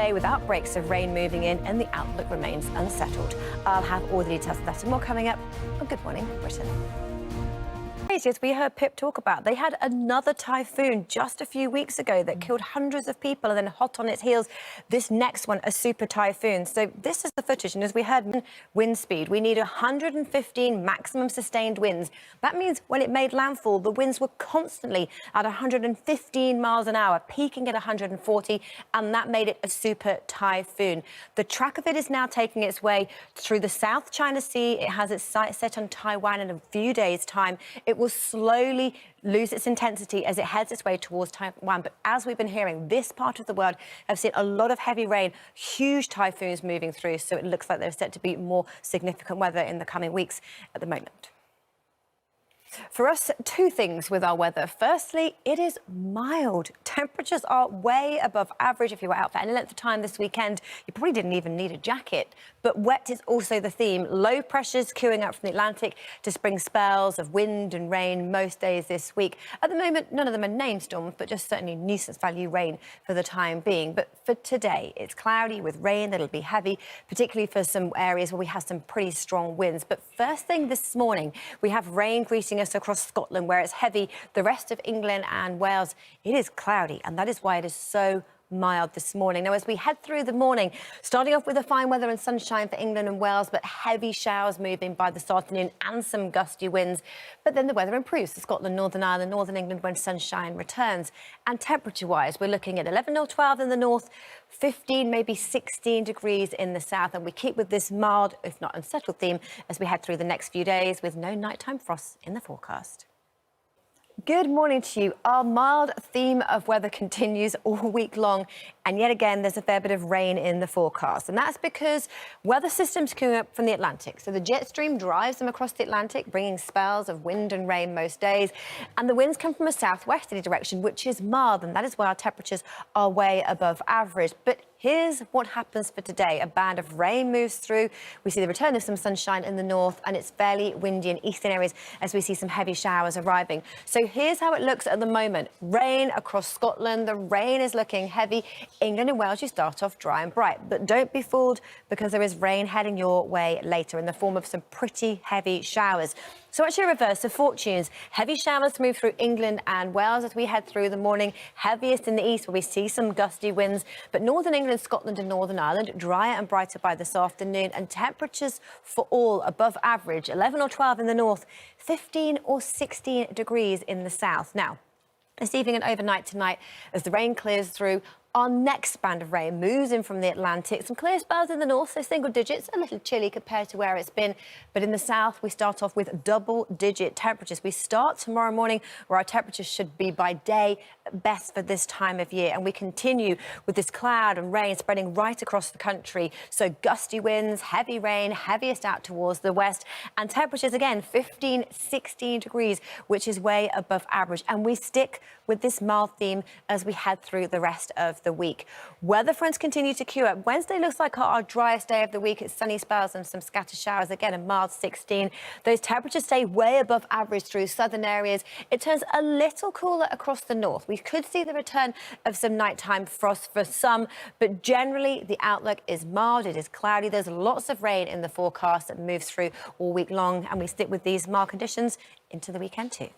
day with outbreaks of rain moving in, and the outlook remains unsettled. I'll have all the details of that and more coming up on Good Morning Britain. As we heard Pip talk about, they had another typhoon just a few weeks ago that killed hundreds of people, and then hot on its heels, this next one, a super typhoon. So this is the footage, and as we heard, wind speed, we need 115 maximum sustained winds. That means when it made landfall, the winds were constantly at 115 miles an hour, peaking at 140, and that made it a super typhoon. The track of it is now taking its way through the South China Sea. It has its sights set on Taiwan in a few days' time. It will slowly lose its intensity as it heads its way towards Taiwan. But as we've been hearing, this part of the world have seen a lot of heavy rain, huge typhoons moving through. So it looks like there's set to be more significant weather in the coming weeks at the moment. For us, two things with our weather. Firstly, it is mild. Temperatures are way above average. If you were out for any length of time this weekend, you probably didn't even need a jacket. But wet is also the theme. Low pressures queuing up from the Atlantic to bring spells of wind and rain most days this week. At the moment, none of them are named storms, but just certainly nuisance value rain for the time being. But for today, it's cloudy with rain that'll be heavy, particularly for some areas where we have some pretty strong winds. But first thing this morning, we have rain greeting us across Scotland, where it's heavy. The rest of England and Wales, it is cloudy, and that is why it is so mild this morning. Now, as we head through the morning, starting off with the fine weather and sunshine for England and Wales, but heavy showers moving by this afternoon and some gusty winds. But then the weather improves for Scotland, Northern Ireland, Northern England when sunshine returns. And temperature-wise, we're looking at 11 or 12 in the north, 15, maybe 16 degrees in the south. And we keep with this mild, if not unsettled theme, as we head through the next few days with no nighttime frosts in the forecast. Good morning to you. Our mild theme of weather continues all week long, and yet again there's a fair bit of rain in the forecast, and that's because weather systems queuing up from the Atlantic. So the jet stream drives them across the Atlantic, bringing spells of wind and rain most days, and the winds come from a southwesterly direction, which is mild, and that is why our temperatures are way above average. But here's what happens for today. A band of rain moves through. We see the return of some sunshine in the north, and it's fairly windy in eastern areas as we see some heavy showers arriving. So here's how it looks at the moment. Rain across Scotland. The rain is looking heavy. England and Wales, you start off dry and bright. But don't be fooled, because there is rain heading your way later in the form of some pretty heavy showers. So actually reverse the fortunes. Heavy showers move through England and Wales as we head through the morning. Heaviest in the east, where we see some gusty winds. But Northern England, Scotland and Northern Ireland, drier and brighter by this afternoon. And temperatures for all above average. 11 or 12 in the north, 15 or 16 degrees in the south. Now, this evening and overnight tonight, as the rain clears through, our next band of rain moves in from the Atlantic. Some clear spells in the north, so single digits, a little chilly compared to where it's been. But in the south, we start off with double-digit temperatures. We start tomorrow morning where our temperatures should be by day best for this time of year. And we continue with this cloud and rain spreading right across the country. So gusty winds, heavy rain, heaviest out towards the west. And temperatures, again, 15, 16 degrees, which is way above average. And we stick with this mild theme as we head through the rest of the week. Weather fronts continue to queue up. Wednesday looks like our driest day of the week. It's sunny spells and some scattered showers. Again, a mild 16. Those temperatures stay way above average through southern areas. It turns a little cooler across the north. We could see the return of some nighttime frost for some, but generally the outlook is mild. It is cloudy. There's lots of rain in the forecast that moves through all week long, and we stick with these mild conditions into the weekend too.